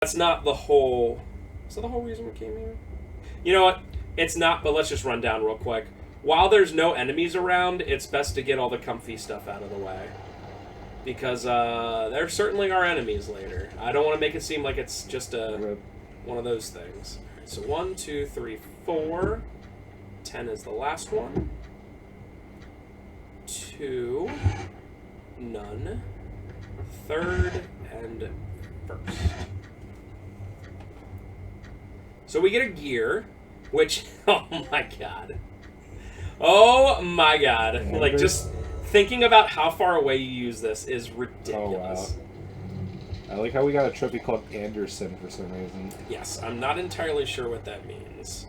That's not the whole... Is that the whole reason we came here? You know what? It's not, but let's just run down real quick. While there's no enemies around, it's best to get all the comfy stuff out of the way. Because there certainly are enemies later. I don't want to make it seem like it's just one of those things. Right, so 1, 2, 3, 4. 10 is the last one. 2. None. Third and first. So we get a gear, which, oh my god. Oh my god. Amber? Like, just thinking about how far away you use this is ridiculous. Oh, wow. I like how we got a trophy called Anderson for some reason. Yes, I'm not entirely sure what that means.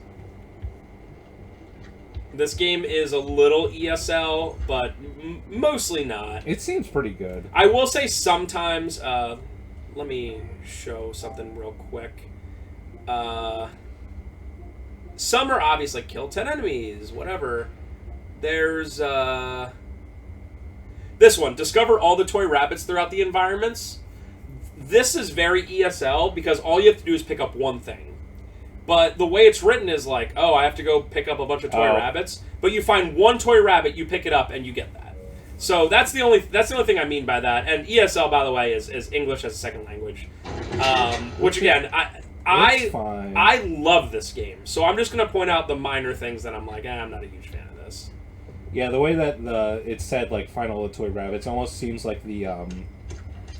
This game is a little ESL, but mostly not. It seems pretty good. I will say sometimes, let me show something real quick. Some are obvious, like kill 10 enemies, whatever. There's, this one, discover all the toy rabbits throughout the environments. This is very ESL because all you have to do is pick up one thing. But the way it's written is like, oh, I have to go pick up a bunch of toy rabbits. But you find one toy rabbit, you pick it up, and you get that. So that's the only thing I mean by that. And ESL, by the way, is English as a second language. Which again, I love this game. So I'm just gonna point out the minor things that I'm like, I'm not a huge fan of this. Yeah, the way that it said like find all the toy rabbits almost seems like the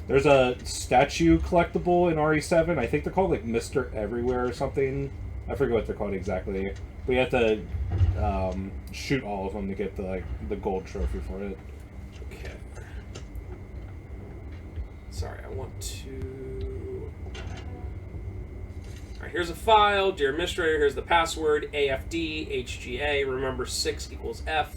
there's a statue collectible in RE7. I think they're called like Mr. Everywhere or something. I forget what they're called exactly. But you have to shoot all of them to get the gold trophy for it. Okay. Sorry, I want to... Alright, here's a file. Dear Administrator, here's the password. AFD, HGA. Remember 6 equals F.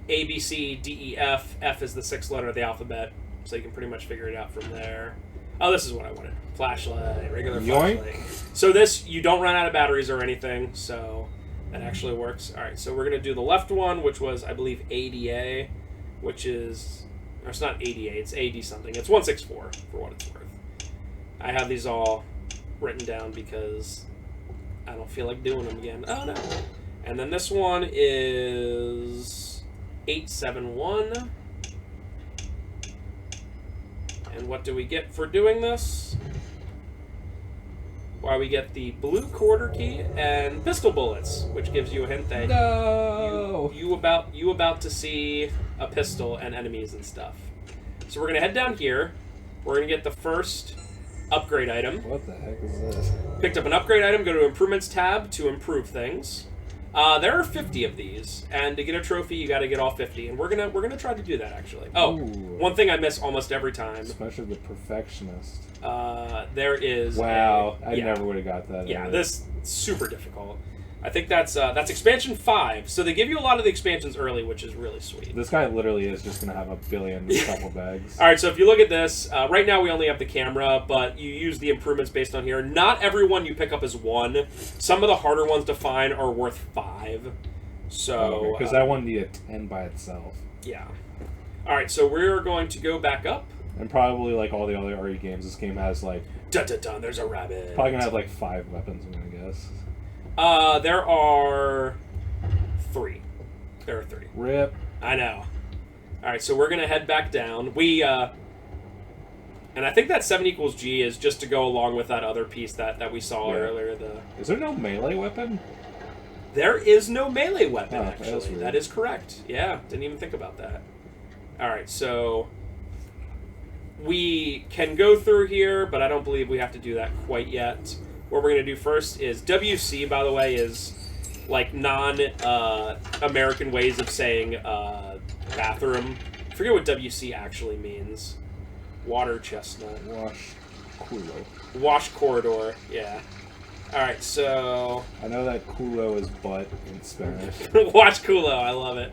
A, B, C, D, E, F. F is the 6th letter of the alphabet. So you can pretty much figure it out from there. Oh, this is what I wanted. Flashlight, regular flashlight. So this, you don't run out of batteries or anything, so that actually works. Alright, so we're going to do the left one, which was, I believe, ADA, which is... Or it's not ADA, it's AD something. It's 164, for what it's worth. I have these all written down because I don't feel like doing them again. Oh, no. And then this one is 871. And what do we get for doing this? Why, we get the blue quarter key and pistol bullets, which gives you a hint that you about to see a pistol and enemies and stuff. So we're gonna head down here. We're gonna get the first upgrade item. What the heck is this? Picked up an upgrade item. Go to Improvements tab to improve things. There are 50 of these, and to get a trophy, you got to get all 50, and we're gonna try to do that actually. Oh, one thing I miss almost every time. Especially the perfectionist. There is. Wow, I never would have got that. Yeah, this super difficult. I think that's expansion 5. So they give you a lot of the expansions early, which is really sweet. This guy literally is just gonna have a billion couple bags. All right, so if you look at this, right now we only have the camera, but you use the improvements based on here. Not everyone you pick up is 1. Some of the harder ones to find are worth 5. So because that one needed 10 by itself. Yeah. All right, so we're going to go back up. And probably like all the other RE games, this game has like. Dun dun dun! There's a rabbit. Probably gonna have like 5 weapons, I'm gonna guess. There are 3. There are 3. RIP. I know. Alright, so we're going to head back down. We, and I think that 7 equals G is just to go along with that other piece that we saw earlier. Is there no melee weapon? There is no melee weapon, actually. That that is correct. Yeah, didn't even think about that. Alright, so we can go through here, but I don't believe we have to do that quite yet. What we're going to do first is WC, by the way, is like non-American ways of saying bathroom. I forget what WC actually means. Water chestnut. Wash culo. Wash corridor, yeah. Alright, so... I know that culo is butt in Spanish. Wash culo, I love it.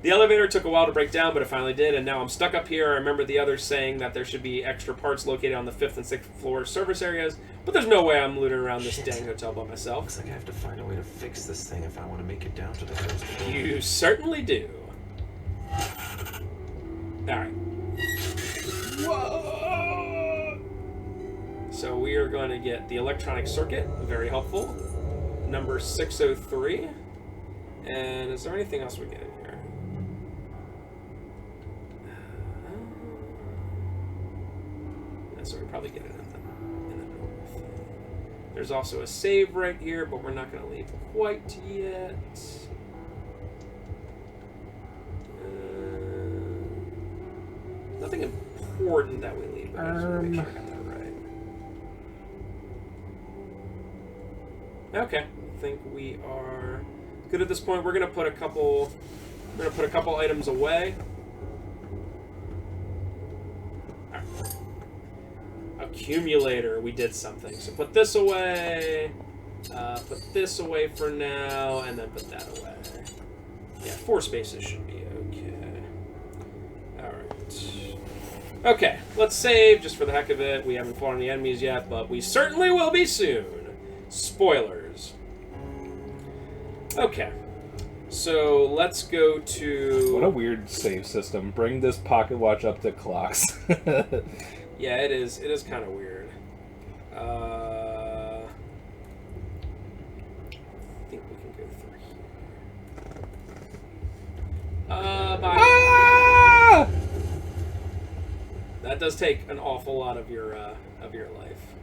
The elevator took a while to break down, but it finally did, and now I'm stuck up here. I remember the others saying that there should be extra parts located on the 5th and 6th floor service areas, but there's no way I'm looting around this dang hotel by myself. Looks like I have to find a way to fix this thing if I want to make it down to the first floor. You certainly do. Alright. Whoa! So So we are going to get the electronic circuit, very helpful. Number 603. And is there anything else we get in here? So we probably get it in the north. There's also a save right here, but we're not going to leave quite yet. Nothing important that we leave, but I just want to make sure I got that right. Okay, I think we are good at this point. We're gonna put a couple items away. Right. Accumulator, we did something. So put this away, put this away for now, and then put that away. Yeah, 4 spaces should be okay. Alright. Okay, let's save just for the heck of it. We haven't fought any enemies yet, but we certainly will be soon. Spoilers. Okay. So let's go to... What a weird save system. Bring this pocket watch up to clocks. Yeah, it is. It is kind of weird. I think we can go through here. Bye. Ah! That does take an awful lot of your life.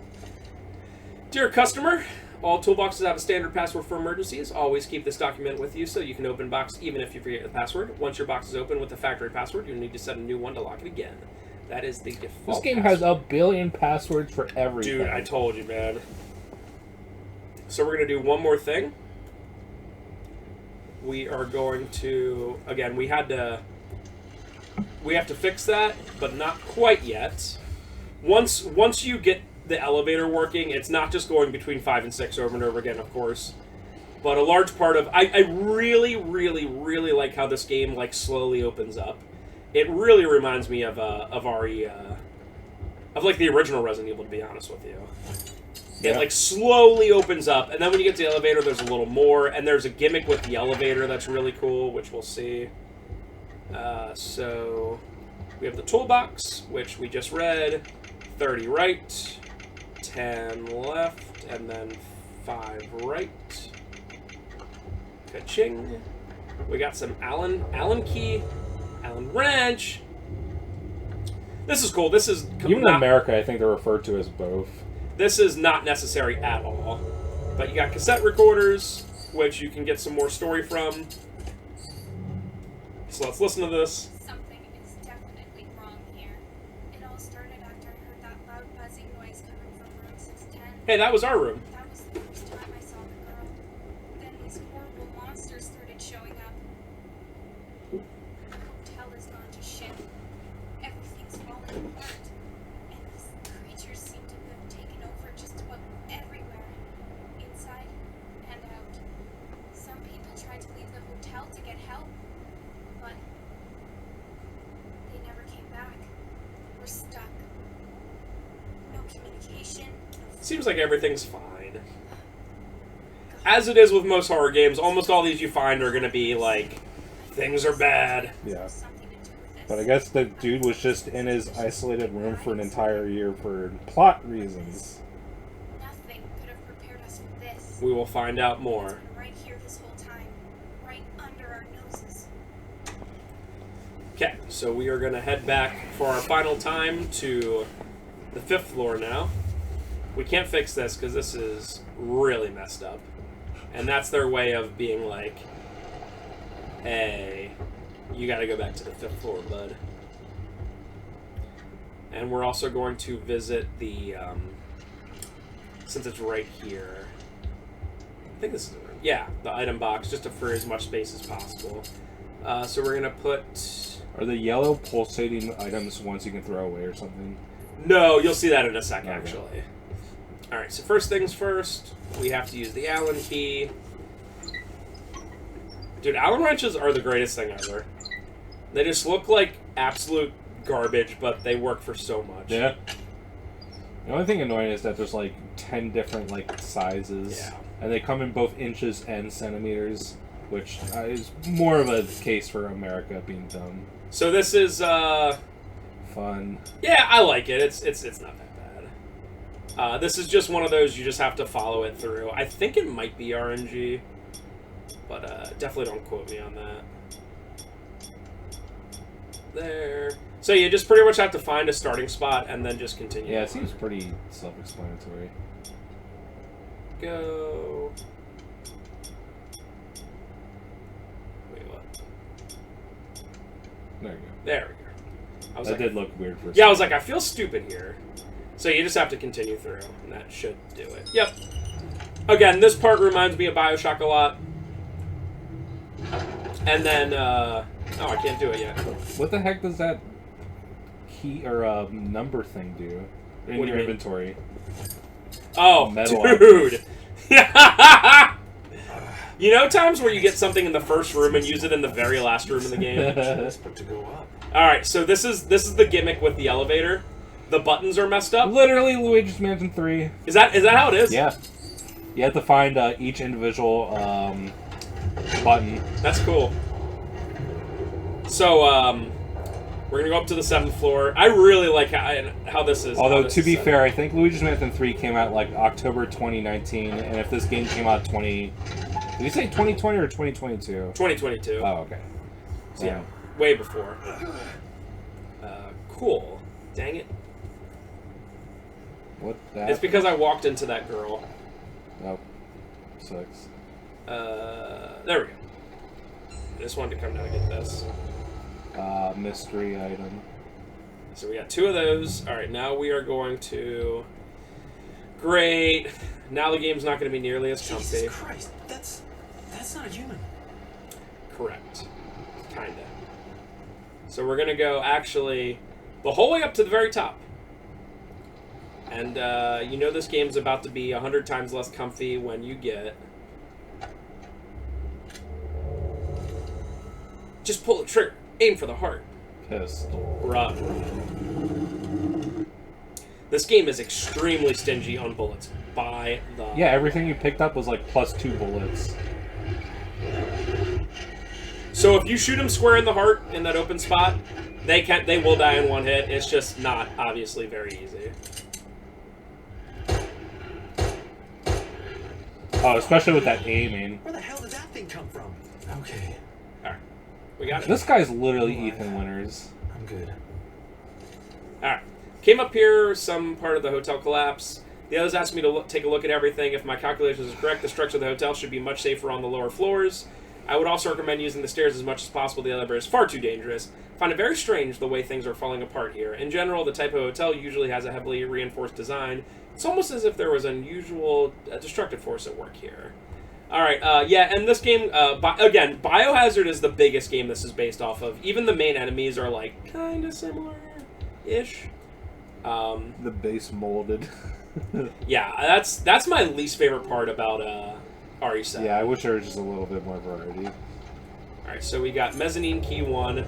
Dear customer, all toolboxes have a standard password for emergencies. Always keep this document with you so you can open box even if you forget the password. Once your box is open with the factory password, you'll need to set a new one to lock it again. That is the default. This game has a billion passwords for everything. Dude, I told you, man. So we're going to do one more thing. We are going to... Again, we have to fix that, but not quite yet. Once you get the elevator working, it's not just going between 5 and 6 over and over again, of course. But a large part of... I really, really, really like how this game, like, slowly opens up. It really reminds me of RE, of like the original Resident Evil, to be honest with you. Yeah. It like slowly opens up, and then when you get to the elevator, there's a little more, and there's a gimmick with the elevator that's really cool, which we'll see. So we have the toolbox, which we just read, 30 right, 10 left, and then 5 right. Ka-ching. We got some Allen key. Allen wrench. This is cool. This is even in America, I think they're referred to as both. This is not necessary at all. But you got cassette recorders, which you can get some more story from. So let's listen to this. Something is definitely wrong here. It all started after I heard that loud buzzing noise coming from room 610. Hey, that was our room. That was the first time I saw the girl. Then these horrible monsters started showing up. The hotel has gone to shit. Everything's falling apart. And these creatures seem to have taken over just about everywhere. Inside and out. Some people tried to leave the hotel to get help. But they never came back. We're stuck. No communication. Seems like everything's fine. As it is with most horror games, almost all these you find are going to be like, things are bad. Yeah. Something to do with this. But I guess the dude was just in his isolated room for an entire year for plot reasons. Nothing could have prepared us for this. We will find out It's more. been right here this whole time. Right under our noses. Okay, so we are going to head back for our final time to the 5th floor now. We can't fix this because this is really messed up. And that's their way of being like, hey, you got to go back to the 5th floor, bud. And we're also going to visit the, since it's right here, I think this is the room. Yeah, the item box, just to free as much space as possible. So we're going to put... Are the yellow pulsating items ones you can throw away or something? No, you'll see that in a second, Okay. actually. Alright, so first things first, we have to use the Allen key. Dude, Allen wrenches are the greatest thing ever. They just look like absolute garbage, but they work for so much. Yeah. The only thing annoying is that there's like 10 different like sizes. Yeah. And they come in both inches and centimeters, which is more of a case for America being dumb. So this is, Fun. yeah, I like it. It's not that bad. This is just one of those you just have to follow it through. I think it might be RNG, but definitely don't quote me on that. There. So you just pretty much have to find a starting spot and then just continue. Yeah, it seems pretty self-explanatory. Go. Wait, what? There you go. There we go. That did look weird for a Yeah, I second. was like, I feel stupid here. So you just have to continue through, and that should do it. Yep. Again, this part reminds me of BioShock a lot. And then, oh, I can't do it yet. What the heck does that key or number thing do in What do your you mean? inventory? Oh, Metal dude! You know times where you get something in the first room and use it in the very last room in the game? It's put to go up. Alright, so this is the gimmick with the elevator. The buttons are messed up. Literally Luigi's Mansion 3. Is that how it is? Yeah. You have to find each individual button. That's cool. So, we're gonna go up to the 7th floor. I really like how this is. Although, how this to is be set. fair, I think Luigi's Mansion 3 came out like October 2019, and if this game came out Did you say 2020 or 2022? 2022. Oh, okay. So, yeah, way before. Cool. Dang it. What that? It's because I walked into that girl. Oh, sucks. There we go. I just wanted to come down and get this. Mystery item. So we got 2 of those. Alright, now we are going to... Great. Now the game's not going to be nearly as comfy. Jesus Christ, that's not a human. Correct. Kinda. So we're going to go, actually, the whole way up to the very top. And, you know this game's about to be 100 times less comfy when you get... Just pull the trigger. Aim for the heart. Pistol. Run. This game is extremely stingy on bullets. By the... Yeah, everything you picked up was like +2 bullets. So if you shoot him square in the heart in that open spot, they will die in one hit. It's just not obviously very easy. Oh, especially with that aiming. Where the hell did that thing come from? Okay, Alright. We got it. This guy's literally Ethan Winters. I'm good. Alright. Came up here, some part of the hotel collapse. The others asked me to take a look at everything. If my calculations are correct, the structure of the hotel should be much safer on the lower floors. I would also recommend using the stairs as much as possible. The elevator is far too dangerous. I find it very strange the way things are falling apart here. In general, the type of hotel usually has a heavily reinforced design. It's almost as if there was unusual destructive force at work here. Alright, yeah, and this game, again, Biohazard is the biggest game this is based off of. Even the main enemies are, like, kind of similar-ish. The base molded. Yeah, that's my least favorite part about RE7. Yeah, I wish there was just a little bit more variety. Alright, so we got Mezzanine Key 1,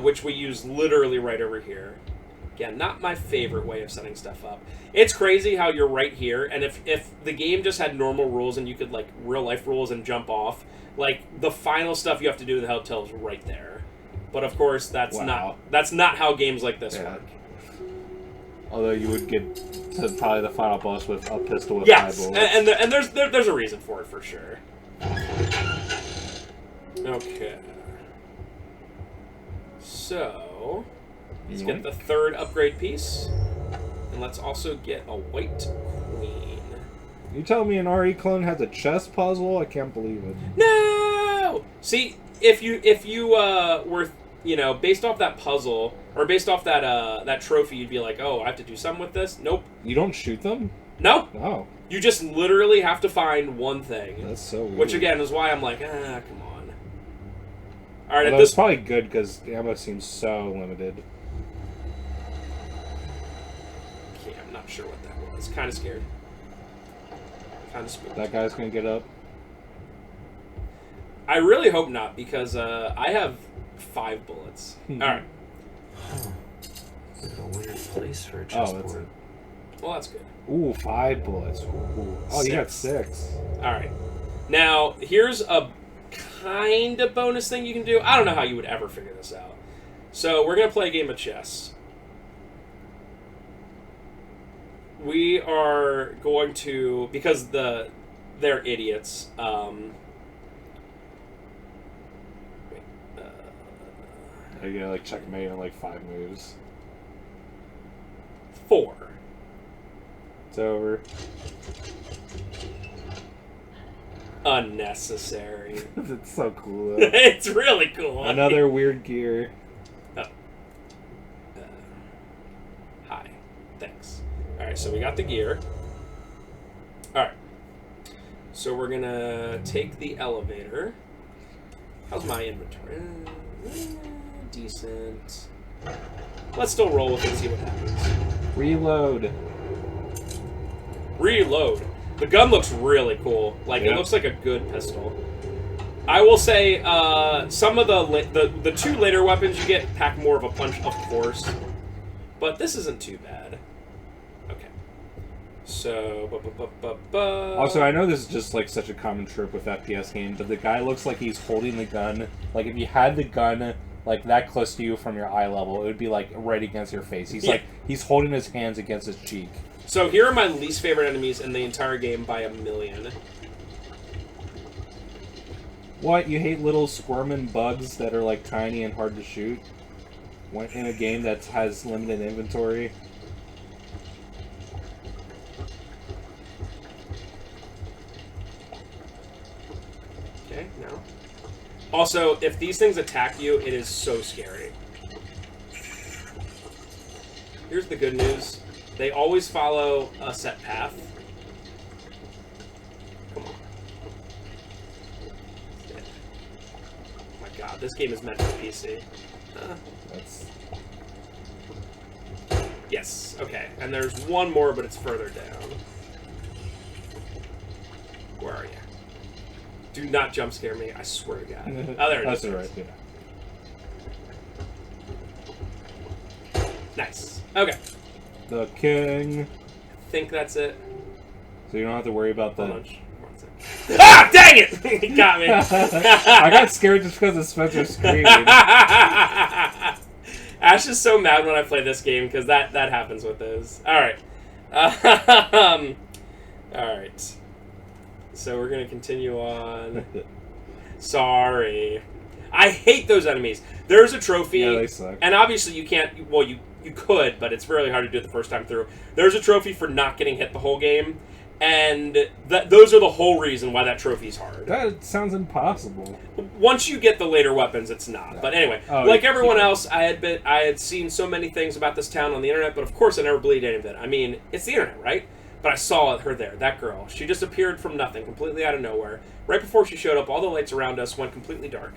which we use literally right over here. Again, not my favorite way of setting stuff up. It's crazy how you're right here, and if the game just had normal rules and you could, like, real-life rules and jump off, like, the final stuff you have to do in the hotel is right there. But, of course, that's not how games like this work. Although you would get to probably the final boss with a pistol with 5 Yes, bullets. and there's a reason for it, for sure. Okay. So, let's get the 3rd upgrade piece. And let's also get a white queen. You telling me an RE clone has a chess puzzle? I can't believe it. No! See, if you were, you know, based off that puzzle, or based off that that trophy, you'd be like, oh, I have to do something with this? Nope. You don't shoot them? No! No. You just literally have to find one thing. That's so weird. Which, again, is why I'm like, come on. Alright, at Although this it's probably good because ammo seems so limited. Okay, I'm not sure what that was. Kind of scared. Kind of spooked. That guy's gonna get up. I really hope not, because I have 5 bullets. Alright. What a weird place for a Oh, chessboard. that's it. Well, that's good. Ooh, 5 bullets. Ooh. Oh, you got 6. Alright. Now, here's a kind of bonus thing you can do. I don't know how you would ever figure this out. So, we're going to play a game of chess. we are going to, because they're idiots. You get like checkmate in like 5 moves. 4. It's over. Unnecessary. It's so cool though. It's really cool. Another weird gear. Oh. Hi. Thanks. Alright, so we got the gear. Alright. So we're gonna take the elevator. How's my inventory? Decent. Let's still roll with it and see what happens. Reload. Reload. The gun looks really cool. Like, Yeah. it looks like a good pistol. I will say, some of the 2 later weapons you get pack more of a punch, of course. But this isn't too bad. Okay. So, Also, I know this is just like such a common trope with FPS games, but the guy looks like he's holding the gun. Like, if you had the gun like that close to you from your eye level, it would be like right against your face. He's like, he's holding his hands against his cheek. So here are my least favorite enemies in the entire game by a million. What? You hate little squirming bugs that are like tiny and hard to shoot? In a game that has limited inventory? Okay, no. Also, if these things attack you, it is so scary. Here's the good news. They always follow a set path. Come on. Yeah. Oh my god, this game is meant for PC. That's... Yes, okay. And there's one more, but it's further down. Where are you? Do not jump scare me, I swear to God. Oh, there it is. That's alright, yeah. Nice. Okay. The king. I think that's it. So you don't have to worry about the... Hold on. Ah! Dang it! He got me. I got scared just because of Spencer's screaming. Ash is so mad when I play this game because that happens with those. Alright. Alright. So we're going to continue on. Sorry. I hate those enemies. There's a trophy. Yeah, they suck. And obviously you can't... Well, you could, but it's really hard to do it the first time through. There's a trophy for not getting hit the whole game. And those are the whole reason why that trophy's hard. That sounds impossible. Once you get the later weapons, it's not. But anyway, like everyone else, I had seen so many things about this town on the internet, but of course I never believed any of it. I mean, it's the internet, right? But I saw her there, that girl. She just appeared from nothing, completely out of nowhere. Right before she showed up, all the lights around us went completely dark.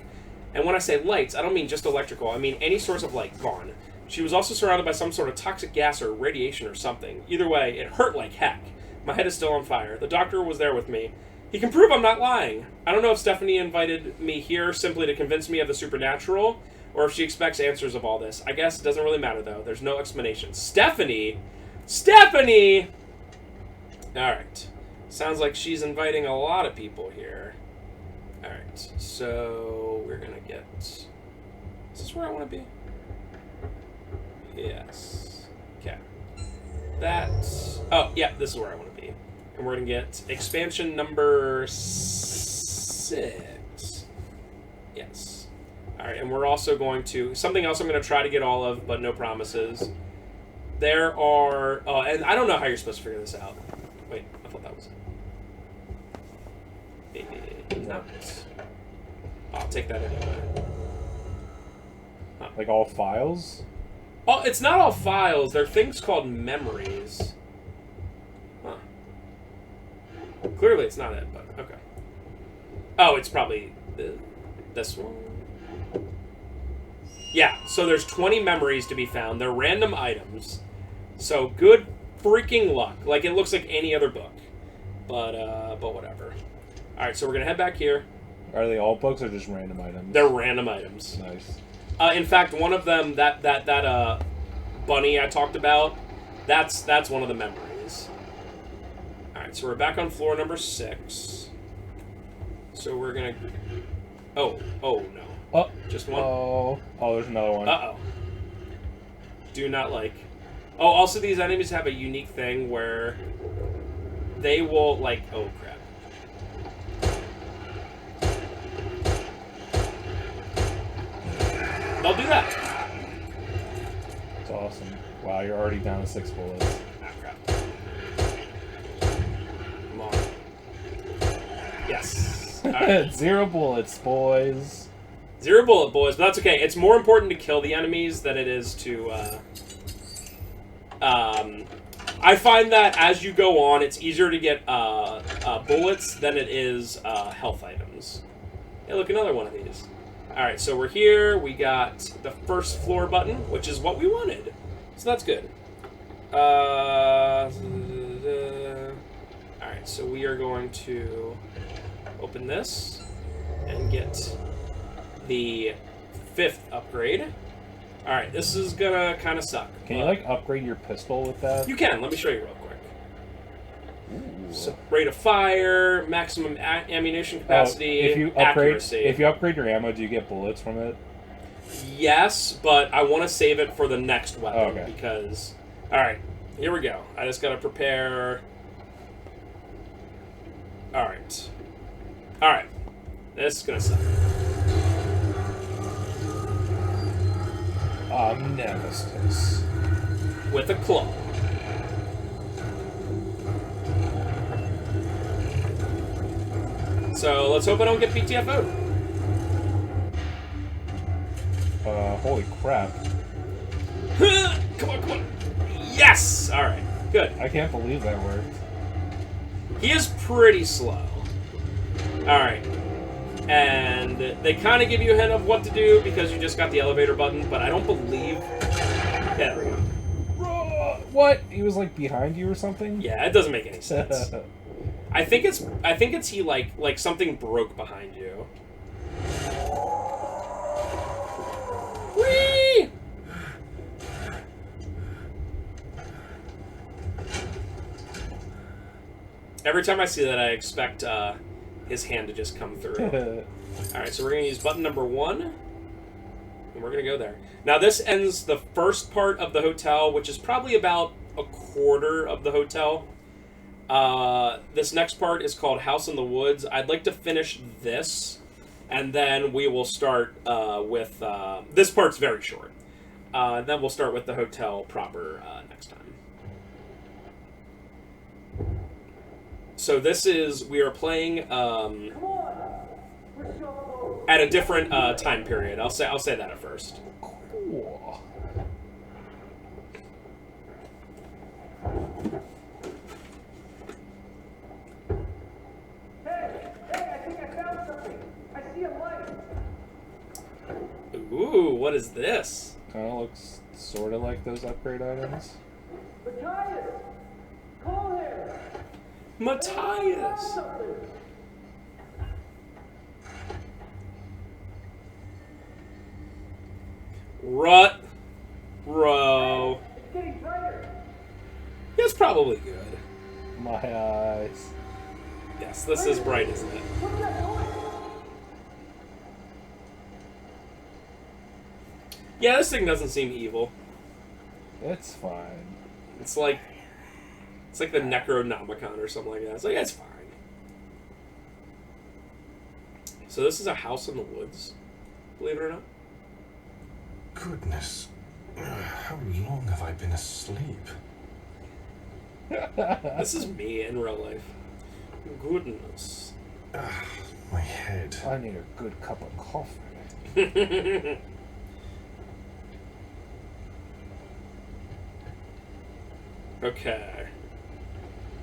And when I say lights, I don't mean just electrical. I mean any source of light, gone. She was also surrounded by some sort of toxic gas or radiation or something. Either way, it hurt like heck. My head is still on fire. The doctor was there with me. He can prove I'm not lying. I don't know if Stephanie invited me here simply to convince me of the supernatural, or if she expects answers of all this. I guess it doesn't really matter, though. There's no explanation. Stephanie! Stephanie! Alright. Sounds like she's inviting a lot of people here. Alright. So, we're gonna get... Is this where I want to be? Yes. Okay. That's... Oh, yeah, this is where I want to be. And we're going to get expansion number 6. Yes. Alright, and we're also going to... Something else I'm going to try to get all of, but no promises. There are... Oh, and I don't know how you're supposed to figure this out. Wait, I thought that was it. No. I'll take that anyway. Huh. Like all files? Oh, it's not all files. They're things called memories. Huh. Clearly it's not it, but okay. Oh, it's probably this one. Yeah, so there's 20 memories to be found. They're random items. So good freaking luck. Like, it looks like any other book. But whatever. Alright, so we're gonna head back here. Are they all books or just random items? They're random items. Nice. In fact, one of them, that bunny I talked about, that's one of the memories. Alright, so we're back on floor number 6. So we're gonna... Oh no. Oh. Just one? Oh, there's another one. Uh-oh. Do not like. Oh, also these enemies have a unique thing where they will, like... Oh, crap. They'll do that. It's awesome. Wow, you're already down to 6 bullets. Ah, crap. Come on. Yes. All right. 0 bullets, boys. 0 bullet, boys, but that's okay. It's more important to kill the enemies than it is to, I find that as you go on, it's easier to get, bullets than it is, health items. Hey, look, another one of these. Alright, so we're here. We got the first floor button, which is what we wanted. So that's good. Alright, so we are going to open this and get the 5th upgrade. Alright, this is gonna kind of suck. Can you, like, upgrade your pistol with that? You can. Let me show you real quick. Ooh. So, rate of fire, maximum ammunition capacity, accuracy. If you upgrade your ammo, do you get bullets from it? Yes, but I want to save it for the next weapon. Oh, okay. Because... Alright, here we go. I just gotta prepare... Alright. Alright. This is gonna suck. Nemesis. With a claw. So, let's hope I don't get PTFO'd. Holy crap. Come on, come on. Yes! Alright, good. I can't believe that worked. He is pretty slow. Alright. And they kind of give you a hint of what to do because you just got the elevator button, but I don't believe... Yeah, there we go. What? He was, like, behind you or something? Yeah, it doesn't make any sense. I think it's he, like something broke behind you. Whee! Every time I see that, I expect his hand to just come through. Alright, so we're going to use button number 1, and we're going to go there. Now, this ends the first part of the hotel, which is probably about a quarter of the hotel. This next part is called House in the Woods. I'd like to finish this, and then we will start with... this part's very short. Then we'll start with the hotel proper next time. So this is... We are playing at a different time period. I'll say that at first. Cool. Ooh, what is this? Kind of looks sort of like those upgrade items. Matthias! Call him! Matthias! Rut. Row. It's getting brighter. It's probably good. My eyes. Yes, this is bright, isn't it? What's that noise? Yeah, this thing doesn't seem evil. It's fine. It's like the Necronomicon or something like that. It's like, it's fine. So this is a house in the woods, believe it or not. Goodness. How long have I been asleep? This is me in real life. Goodness. My head. I need a good cup of coffee. Okay.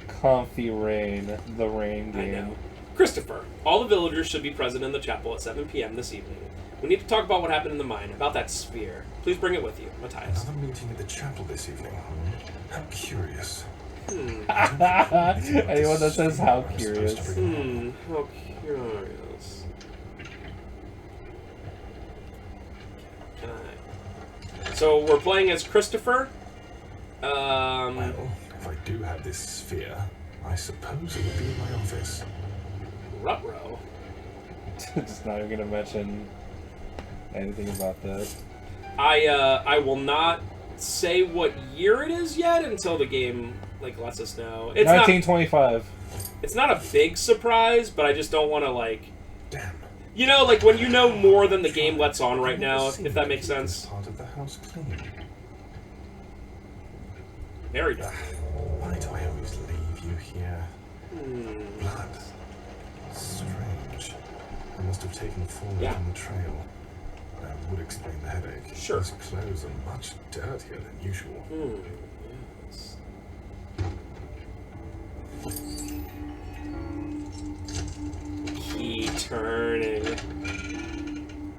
Comfy rain. The rain I game. know. Christopher, all the villagers should be present in the chapel at 7 p.m. this evening. We need to talk about what happened in the mine, about that sphere. Please bring it with you, Matthias. Another meeting at the chapel this evening. How curious. Anyone that says how curious. How curious. Okay. So we're playing as Christopher. Well, if I do have this sphere, I suppose it would be in my office. Ruh-roh. Just not even gonna mention anything about that. I will not say what year it is yet until the game like lets us know. It's 1925. It's not a big surprise, but I just don't want to like. Damn. You know, like when you know more than the game lets on right now, if that makes sense. Part of the house clean. Very dark. Why do I always leave you here? Blood. Strange. I must have taken forward on the trail. That would explain the headache. Sure. His clothes are much dirtier than usual. Yes. Key turning.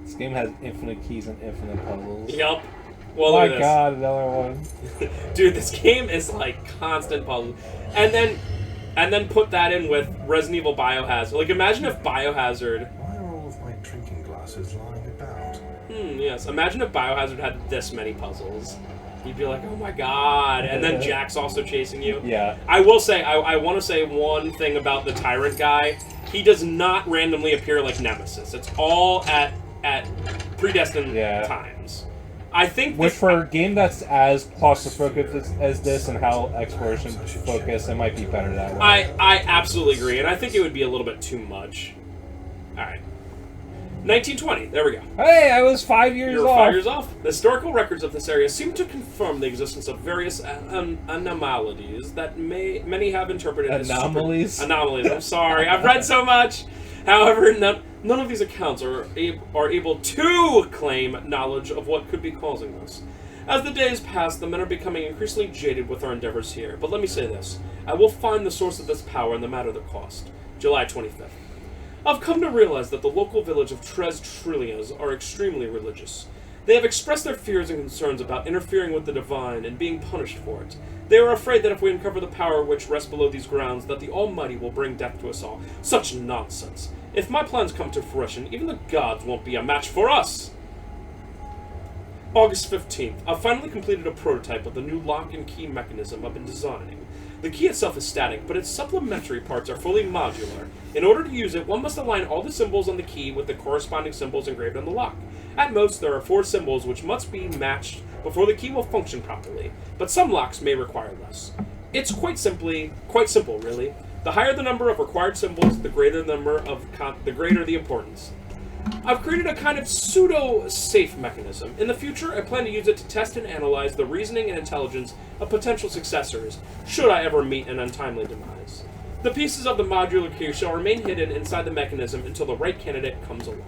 This game has infinite keys and infinite puzzles. Yup. Well, Oh my look at this. god, another one. Dude, this game is like constant puzzles. And then put that in with Resident Evil Biohazard. Like, imagine if Biohazard... Why are all of my drinking glasses lying about? yes. Imagine if Biohazard had this many puzzles. You'd be like, oh my god. And then Jack's also chasing you. Yeah. I will say, I want to say one thing about the Tyrant guy. He does not randomly appear like Nemesis. It's all at predestined times. I think which for a game that's as claustrophobic as this and how exploration focused, it might be better that way. I absolutely agree, and I think it would be a little bit too much. Alright. 1920, there we go. Hey, I was 5 years You're off. 5 years off. The historical records of this area seem to confirm the existence of various anomalies that many have interpreted Anomalies? as... Anomalies, I'm sorry. I've read so much. However, none of these accounts are able to claim knowledge of what could be causing this. As the days pass, the men are becoming increasingly jaded with our endeavors here. But let me say this. I will find the source of this power no matter the cost. July 25th. I've come to realize that the local village of Tres Trillias are extremely religious. They have expressed their fears and concerns about interfering with the divine and being punished for it. They are afraid that if we uncover the power which rests below these grounds, that the Almighty will bring death to us all. Such nonsense. If my plans come to fruition, even the gods won't be a match for us! August 15th. I've finally completed a prototype of the new lock and key mechanism I've been designing. The key itself is static, but its supplementary parts are fully modular. In order to use it, one must align all the symbols on the key with the corresponding symbols engraved on the lock. At most, there are 4 symbols which must be matched before the key will function properly, but some locks may require less. It's quite simple, really. The higher the number of required symbols, the greater the importance. I've created a kind of pseudo-safe mechanism. In the future, I plan to use it to test and analyze the reasoning and intelligence of potential successors, should I ever meet an untimely demise. The pieces of the modular key shall remain hidden inside the mechanism until the right candidate comes along.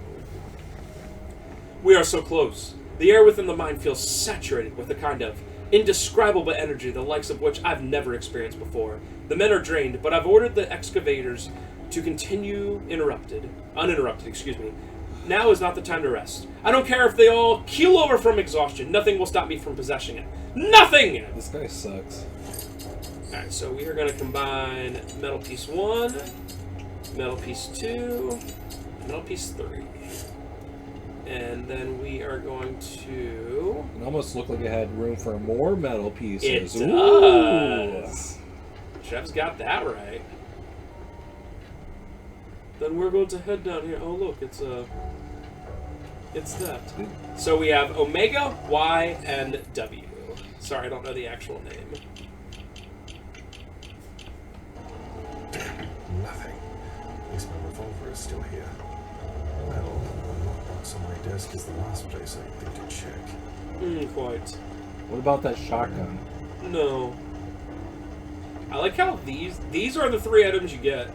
We are so close. The air within the mine feels saturated with a kind of indescribable energy, the likes of which I've never experienced before. The men are drained, but I've ordered the excavators to continue uninterrupted. Now is not the time to rest. I don't care if they all keel over from exhaustion. Nothing will stop me from possessing it. Nothing! This guy sucks. Alright, so we are going to combine metal piece 1, metal piece 2, metal piece 3. And then we are going to... It almost looked like it had room for more metal pieces. It does! Chef's got that right. Then we're going to head down here. Oh, look, it's that. So we have Omega, Y, and W. Sorry, I don't know the actual name. Nothing. At least my revolver is still here. Well, the lockbox on my desk is the last place I think to check. Quite. What about that shotgun? No. I like how these are the 3 items you get.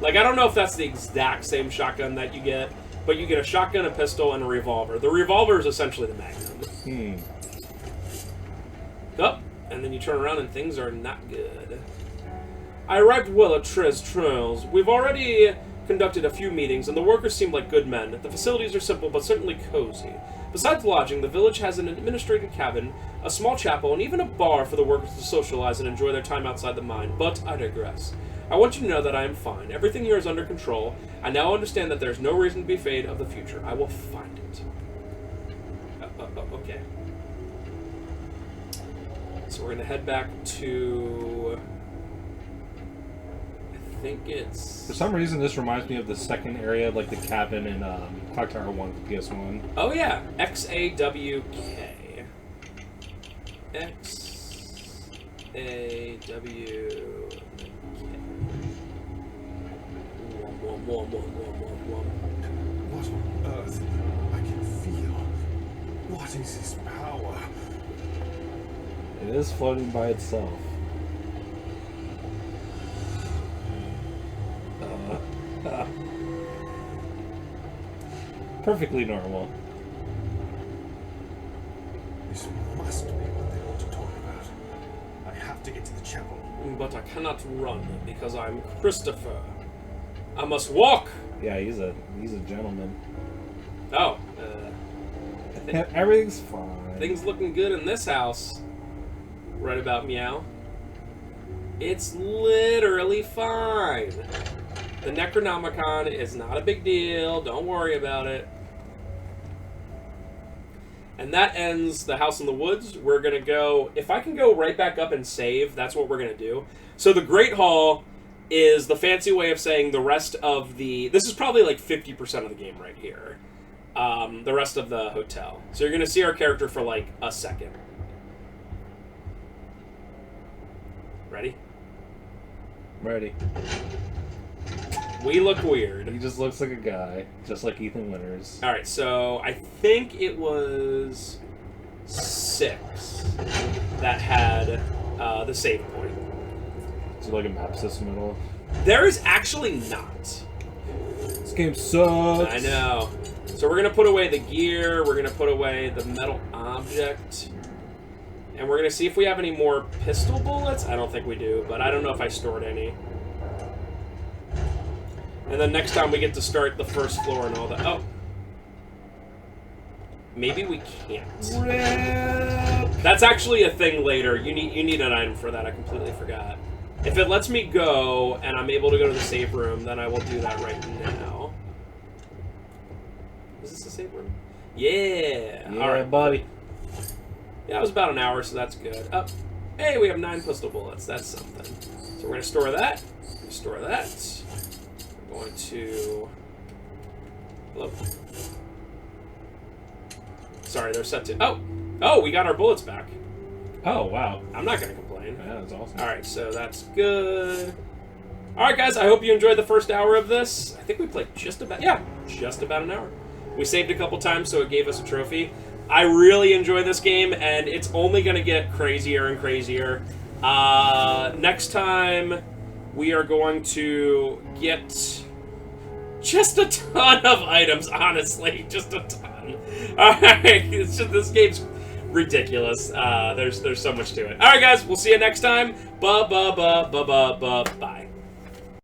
Like, I don't know if that's the exact same shotgun that you get, but you get a shotgun, a pistol, and a revolver. The revolver is essentially the Magnum. Oh, and then you turn around and things are not good. I arrived well at Tres Trails. We've already conducted a few meetings, and the workers seem like good men. The facilities are simple, but certainly cozy. Besides lodging, the village has an administrative cabin, a small chapel, and even a bar for the workers to socialize and enjoy their time outside the mine. But I digress. I want you to know that I am fine. Everything here is under control. I now understand that there is no reason to be afraid of the future. I will find it. Okay. So we're going to head back to... I think it's... For some reason, this reminds me of the second area, like the cabin in Clock Tower 1 for PS1. Oh, yeah. XAWK. X A W K. Wom. What on earth? I can feel. What is this power? It is floating by itself. Perfectly normal. This must be what they want to talk about. I have to get to the chapel. But I cannot run because I'm Christopher. I must walk. Yeah, he's a gentleman. Oh, Everything's fine. things looking good in this house. Right about meow. It's literally fine. The Necronomicon is not a big deal. Don't worry about it. And that ends the House in the Woods. We're going to go... If I can go right back up and save, that's what we're going to do. So the Great Hall is the fancy way of saying the rest of the... This is probably like 50% of the game right here. The rest of the hotel. So you're going to see our character for like a second. Ready? Ready. We look weird. He just looks like a guy, just like Ethan Winters. All right, so I think it was 6 that had the save point. Is it like a map system at all? There is actually not. This game sucks. I know. So we're gonna put away the gear. We're gonna put away the metal object, and we're gonna see if we have any more pistol bullets. I don't think we do, but I don't know if I stored any. And then next time we get to start the first floor and all that. Oh. Maybe we can't. That's actually a thing later. You need an item for that. I completely forgot. If it lets me go and I'm able to go to the save room, then I will do that right now. Is this the save room? Yeah. Yeah, All right, buddy. Yeah, it was about an hour, so that's good. Oh, hey, we have 9 pistol bullets. That's something. So we're gonna store that. Store that. We're going to... Hello? Sorry, they're set to... Oh! Oh, we got our bullets back. Oh, wow. I'm not going to complain. Yeah, that's awesome. Alright, so that's good. Alright, guys, I hope you enjoyed the first hour of this. I think we played just about an hour. We saved a couple times, so it gave us a trophy. I really enjoy this game, and it's only going to get crazier and crazier. Next time... we are going to get just a ton of items, honestly. Just a ton. Alright, it's just, this game's ridiculous. There's so much to it. Alright, guys, we'll see you next time. Bye.